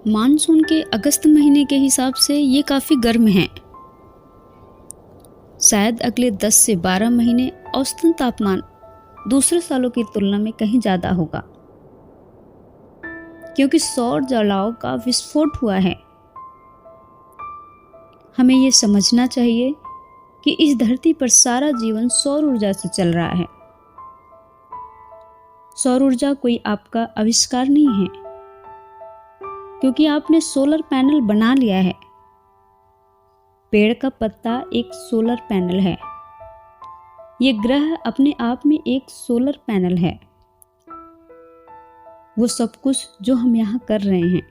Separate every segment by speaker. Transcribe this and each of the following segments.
Speaker 1: Monsoon के अगस्त महीने के हिसाब से ये काफ़ी गर्म है। शायद अगले 10 से 12 महीने औसतन तापमान दूसरे सालों की तुलना में कहीं ज़्यादा होगा, क्योंकि सौर जलाव का विस्फोट हुआ है। हमें ये समझना चाहिए कि इस धरती पर सारा जीवन सौर ऊर्जा से चल रहा है। सौर ऊर्जा कोई आपका आविष्कार नहीं है, क्योंकि आपने सोलर पैनल बना लिया है। पेड़ का पत्ता एक सोलर पैनल है। ये ग्रह अपने आप में एक सोलर पैनल है। वो सब कुछ जो हम यहाँ कर रहे हैं,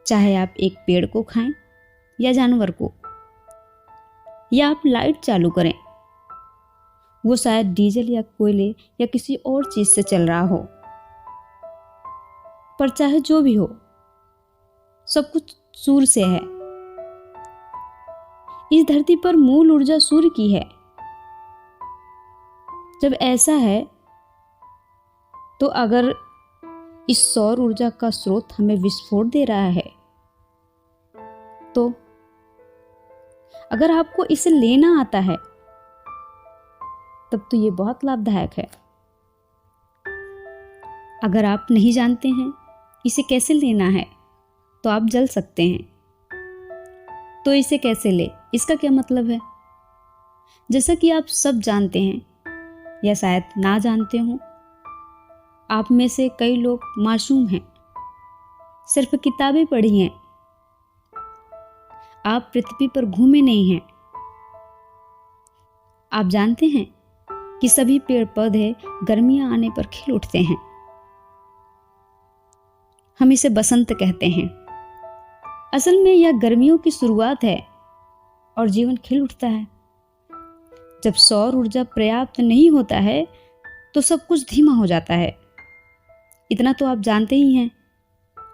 Speaker 1: चाहे आप एक पेड़ को खाएं या जानवर को, या आप लाइट चालू करें, वो शायद डीजल या कोयले या किसी और चीज से चल रहा हो, पर चाहे जो भी हो, सब कुछ सूर्य से है। इस धरती पर मूल ऊर्जा सूर्य की है। जब ऐसा है तो अगर इस सौर ऊर्जा का स्रोत हमें विस्फोट दे रहा है, तो अगर आपको इसे लेना आता है तब तो ये बहुत लाभदायक है। अगर आप नहीं जानते हैं इसे कैसे लेना है तो आप जल सकते हैं। तो इसे कैसे ले, इसका क्या मतलब है? जैसा कि आप सब जानते हैं या शायद ना जानते हो, आप में से कई लोग मासूम हैं, सिर्फ किताबें पढ़ी हैं। आप पृथ्वी पर घूमे नहीं हैं। आप जानते हैं कि सभी पेड़ पौधे गर्मियां आने पर खिल उठते हैं। हम इसे बसंत कहते हैं। असल में यह गर्मियों की शुरुआत है और जीवन खिल उठता है। जब सौर ऊर्जा पर्याप्त नहीं होता है तो सब कुछ धीमा हो जाता है। इतना तो आप जानते ही हैं,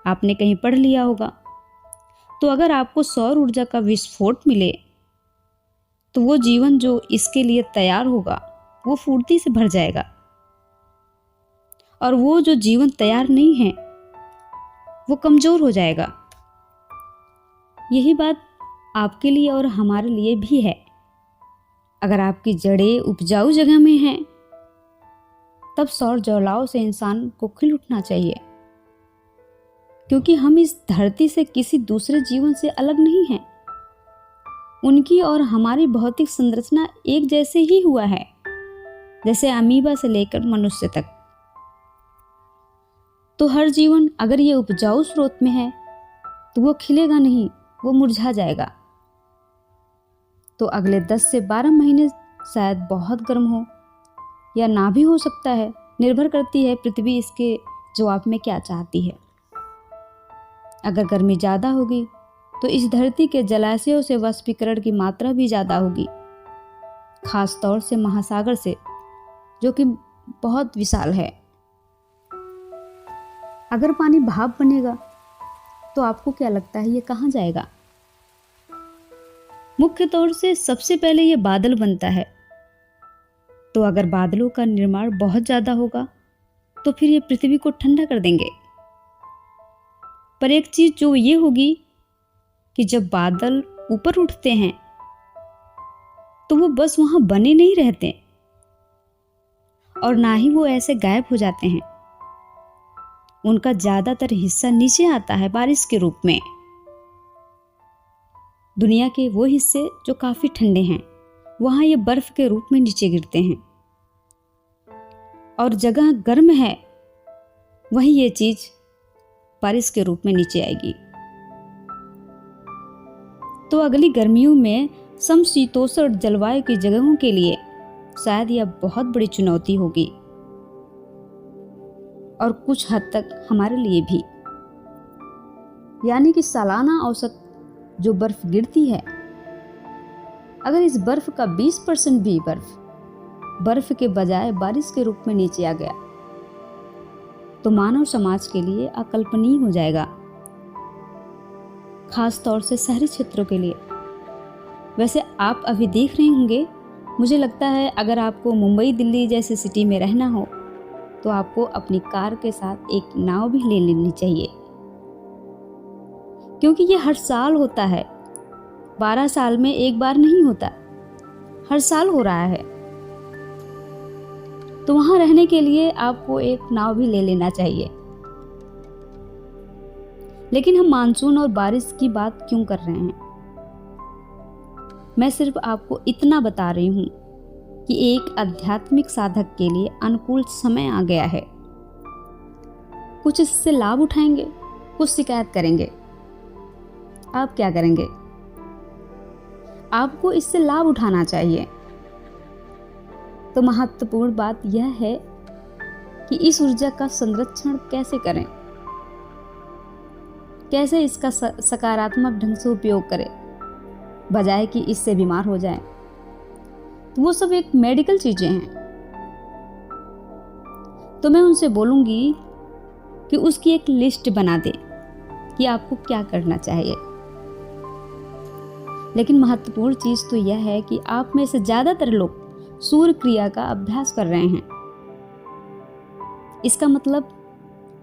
Speaker 1: आपने कहीं पढ़ लिया होगा। तो अगर आपको सौर ऊर्जा का विस्फोट मिले तो वो जीवन जो इसके लिए तैयार होगा वो फुर्ती से भर जाएगा, और वो जो जीवन तैयार नहीं है वो कमजोर हो जाएगा। यही बात आपके लिए और हमारे लिए भी है। अगर आपकी जड़ें उपजाऊ जगह में हैं, तब सौर जलाव से इंसान को खिल उठना चाहिए, क्योंकि हम इस धरती से किसी दूसरे जीवन से अलग नहीं हैं। उनकी और हमारी भौतिक संरचना एक जैसे ही हुआ है, जैसे अमीबा से लेकर मनुष्य तक। तो हर जीवन अगर ये उपजाऊ स्रोत में है तो वो खिलेगा नहीं, वो मुरझा जाएगा। तो अगले 10 से 12 महीने शायद बहुत गर्म हो या ना भी हो सकता है, निर्भर करती है पृथ्वी इसके जवाब में क्या चाहती है। अगर गर्मी ज़्यादा होगी तो इस धरती के जलाशयों से वाष्पीकरण की मात्रा भी ज़्यादा होगी, खास तौर से महासागर से, जो कि बहुत विशाल है। अगर पानी भाप बनेगा तो आपको क्या लगता है ये कहाँ जाएगा? मुख्य तौर से सबसे पहले ये बादल बनता है। तो अगर बादलों का निर्माण बहुत ज्यादा होगा तो फिर ये पृथ्वी को ठंडा कर देंगे। पर एक चीज जो ये होगी कि जब बादल ऊपर उठते हैं तो वो बस वहां बने नहीं रहते, और ना ही वो ऐसे गायब हो जाते हैं। उनका ज्यादातर हिस्सा नीचे आता है बारिश के रूप में। दुनिया के वो हिस्से जो काफी ठंडे हैं, वहां ये बर्फ के रूप में नीचे गिरते हैं, और जगह गर्म है वहीं ये चीज बारिश के रूप में नीचे आएगी। तो अगली गर्मियों में समशीतोष्ण जलवायु की जगहों के लिए शायद यह बहुत बड़ी चुनौती होगी, और कुछ हद तक हमारे लिए भी। यानी कि सालाना औसत जो बर्फ गिरती है, अगर इस बर्फ का 20% भी बर्फ के बजाय बारिश के रूप में नीचे आ गया तो मानव समाज के लिए अकल्पनीय हो जाएगा, खास तौर से शहरी क्षेत्रों के लिए। वैसे आप अभी देख रहे होंगे, मुझे लगता है अगर आपको मुंबई दिल्ली जैसी सिटी में रहना हो तो आपको अपनी कार के साथ एक नाव भी ले लेनी चाहिए। क्योंकि ये हर साल होता है, 12 साल में एक बार नहीं होता, हर साल हो रहा है। तो वहां रहने के लिए आपको एक नाव भी ले लेना चाहिए। लेकिन हम मानसून और बारिश की बात क्यों कर रहे हैं? मैं सिर्फ आपको इतना बता रही हूं कि एक आध्यात्मिक साधक के लिए अनुकूल समय आ गया है। कुछ इससे लाभ उठाएंगे, कुछ शिकायत करेंगे। आप क्या करेंगे? आपको इससे लाभ उठाना चाहिए। तो महत्वपूर्ण बात यह है कि इस ऊर्जा का संरक्षण कैसे करें, कैसे इसका सकारात्मक ढंग से उपयोग करें, बजाय कि इससे बीमार हो जाए। तो वो सब एक मेडिकल चीजें हैं। तो मैं उनसे बोलूंगी कि उसकी एक लिस्ट बना दे कि आपको क्या करना चाहिए। लेकिन महत्वपूर्ण चीज तो यह है कि आप में से ज्यादातर लोग सूर्य क्रिया का अभ्यास कर रहे हैं। इसका मतलब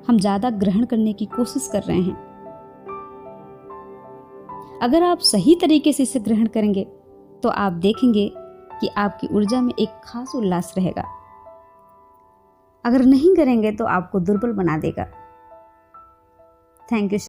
Speaker 1: हम ज्यादा ग्रहण करने की कोशिश कर रहे हैं। अगर आप सही तरीके से इसे ग्रहण करेंगे तो आप देखेंगे कि आपकी ऊर्जा में एक खास उल्लास रहेगा। अगर नहीं करेंगे तो आपको दुर्बल बना देगा। Thank you.